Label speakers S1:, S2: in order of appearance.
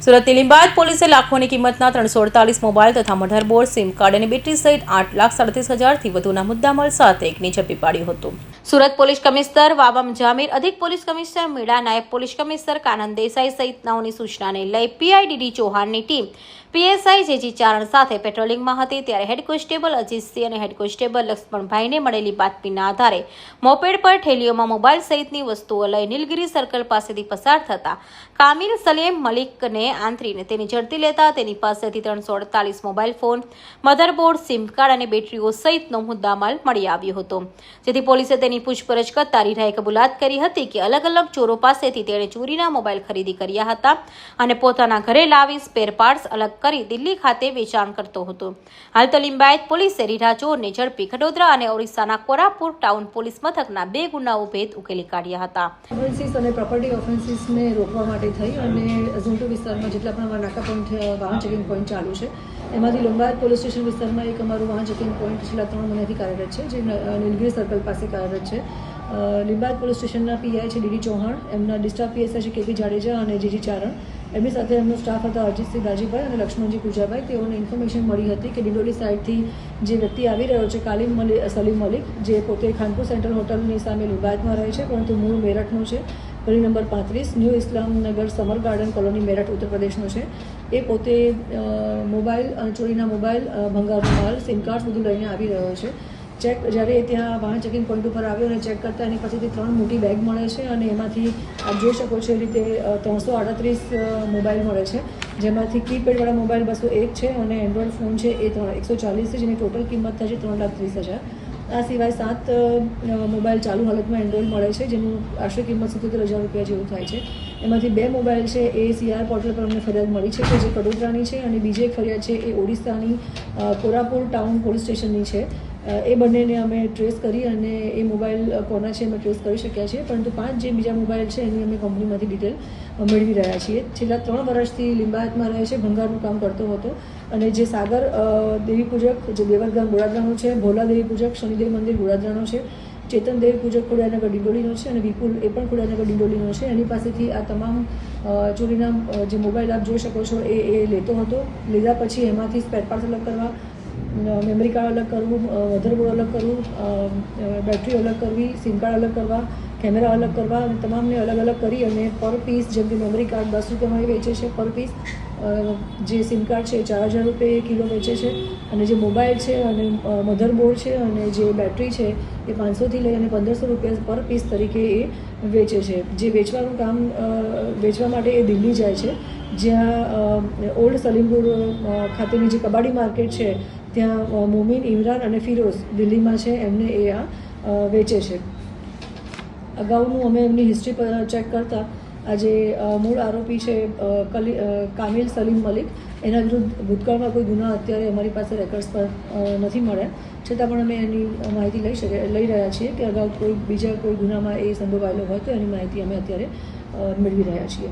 S1: સુરતની લીંબાયત પોલીસે લાખોની કિંમતના 348 મોબાઈલ તથા મધરબોર્ડ, સિમ કાર્ડ અને બેટરી સહિત 8,37,000થી વધુના મુદ્દામાલ સાથે એકને ઝડપી પાડ્યું હતું. સુરત પોલીસ કમિશનર વાબમ જામીર, અધિક પોલીસ કમિશનર મેડા, નાયબ પોલીસ કમિશનર કાનન દેસાઈ સહિતનાઓની સૂચનાને લઈ પીઆઈડીડી ચૌહાણની ટીમ પીએસઆઈ જેજી ચારણ સાથે પેટ્રોલિંગમાં હતી ત્યારે હેડ કોન્સ્ટેબલ અજીતસિંહ અને હેડ કોન્સ્ટેબલ લક્ષ્મણભાઈને મળેલી બાતમીના આધારે મોપેડ પર ઠેલીઓમાં મોબાઈલ સહિતની વસ્તુઓ લઈ નીલગિરી સર્કલ પાસેથી પસાર થતા કામિલ સલીમ મલિકને આંતરીને તેની ઝડપી લેતા તેની પાસેથી 348 mobile phone, motherboard, sim card અને બેટરીઓ સહિતનો મુદ્દામાલ મળી આવ્યો હતો. જેથી પોલીસે તેની પૂછપરછ કરતા રીઢાએ કબૂલાત કરી હતી કે અલગ અલગ ચોરો પાસેથી તેણે ચોરીના મોબાઈલ ખરીદી કર્યા હતા અને પોતાના ઘરે લાવી સ્પેર પાર્ટ્સ અલગ કરી દિલ્હી ખાતે વેચાણ કરતો હતો. હાલ તો લીંબાયત પોલીસે રીઢા ચોરને ઝડપી વડોદરા અને ઓરિસ્સાના કોરાપુર ટાઉન પોલીસ મથકના 2 ગુનાઓ ભેદ ઉકેલી કાઢ્યા હતા.
S2: ઓફેન્સીસ અને પ્રોપર્ટી ઓફેન્સીસને રોકવા માટે થઈ અને ઝૂંટુ વિસ્તારમાં જેટલા પણ અમારા નાકા પોઈન્ટ વાહન ચેકિંગ પોઈન્ટ ચાલુ છે એમાંથી લીંબાયત પોલીસ સ્ટેશન વિસ્તારમાં એક અમારું વાહન ચેકિંગ પોઈન્ટ છેલ્લા 3 મહિનાથી કાર્યરત છે, જે નીલગિરી સર્કલ પાસે કાર્યરત છે. લીંબાયત પોલીસ સ્ટેશનના પીઆઈ છે ડીડી ચૌહાણ, એમના ડિસ્ટાફ પીએસઆઈ છે કેપી જાડેજા અને જીજી ચારણ, એમની સાથે એમનો સ્ટાફ હતા અજીતસિંહ દાજીભાઈ અને લક્ષ્મણજી પૂજાભાઈ. તેઓને ઇન્ફોર્મેશન મળી હતી કે ડિંડોલી સાઇડથી જે વ્યક્તિ આવી રહ્યો છે સલીમ મલિક, જે પોતે ખાનપુર સેન્ટ્રલ હોટલની સામે લીંબાયતમાં રહે છે પરંતુ મૂળ મેરઠનો છે, ગલી number 35, New Islamnagar Summer Garden Colony Meerut Uttar પ્રદેશનો છે. એ પોતે મોબાઈલ અને ચોરીના મોબાઈલ, ભંગારનો માલ, સિમ કાર્ડ બધું લઈને આવી રહ્યો છે. જ્યારે ત્યાં વાહન ચેકિંગ પોઈન્ટ ઉપર આવ્યો અને ચેક કરતા એની પાસેથી 3 મોટી બેગ મળે છે અને એમાંથી આપ જોઈ શકો છો એ રીતે 338 મોબાઈલ મળે છે, જેમાંથી કીપેડવાળા મોબાઈલ 201 છે અને એન્ડ્રોઈડ ફોન છે એ 140 છે, જેની ટોટલ કિંમત થાય છે 3,30,000. આ સિવાય 7 મોબાઈલ ચાલુ હાલતમાં એન્ડ્રોઈડ મળે છે, જેનું આશરે કિંમત 77,000 રૂપિયા જેવું થાય છે. એમાંથી 2 મોબાઈલ છે એ સીઆર પોર્ટલ પર અમને ફરિયાદ મળી છે કે જે વડોદરાની છે અને બીજી એક ફરિયાદ છે એ ઓડિશાની કોરાપુર ટાઉન પોલીસ સ્ટેશનની છે. એ બંનેને અમે ટ્રેસ કરી અને એ મોબાઈલ કોના છે અમે ટ્રેસ કરી શક્યા છીએ, પરંતુ 5 જે બીજા મોબાઈલ છે એની અમે કંપનીમાંથી ડિટેલ મેળવી રહ્યા છીએ. છેલ્લા 3 વર્ષથી લીંબાયતમાં રહે છે, ભંગારનું કામ કરતો હતો અને જે સાગર દેવી પૂજક જે દેવરગામ ગોળાદરાનો છે, ભોલા દેવી પૂજક શનિદેવ મંદિર ગોળાદરાનો છે, ચેતન દેવી પૂજક ખોડિયારનગર ડિંડોલીનો છે અને વિપુલ એ પણ ખોડિયારનગર ડિંડોલીનો છે. એની પાસેથી આ તમામ ચોરીના જે મોબાઈલ આપ જોઈ શકો છો એ લેતો હતો. લીધા પછી એમાંથી સ્પેર પાર્ટ્સ અલગ કરવા, મેમરી કાર્ડ અલગ કરવું, મધરબોર્ડ અલગ કરવું, બેટરી અલગ કરવી, સિમ કાર્ડ અલગ કરવા, કેમેરા અલગ કરવા, તમામને અલગ અલગ કરી અને પર પીસ, જેમ કે મેમરી કાર્ડ 10 રૂપિયામાં વેચે છે પર પીસ, જે સિમ કાર્ડ છે એ 4,000 રૂપિયા કિલો વેચે છે અને જે મોબાઈલ છે અને મધરબોર્ડ છે અને જે બેટરી છે એ 500થી લઈ અને 1,500 રૂપિયા પર પીસ તરીકે એ વેચે છે. જે વેચવાનું કામ વેચવા માટે એ દિલ્હી જાય છે, જ્યાં ઓલ્ડ સલીમપુર ખાતેની જે કબાડી માર્કેટ છે ત્યાં મોમીન, ઇમરાન અને ફિરોઝ દિલ્હીમાં છે, એમને એ આ વેચે છે. અગાઉનું અમે એમની હિસ્ટ્રી પર ચેક કરતાં આ જે મૂળ આરોપી છે કામિલ સલીમ મલિક, એના વિરુદ્ધ ભૂતકાળમાં કોઈ ગુના અત્યારે અમારી પાસે રેકર્ડ્સ પર નથી મળ્યા, છતાં પણ અમે એની માહિતી લઈ રહ્યા છીએ કે અગાઉ બીજા કોઈ ગુનામાં એ સંડોવાયેલો હોય તો એની માહિતી અમે અત્યારે મેળવી રહ્યા છીએ.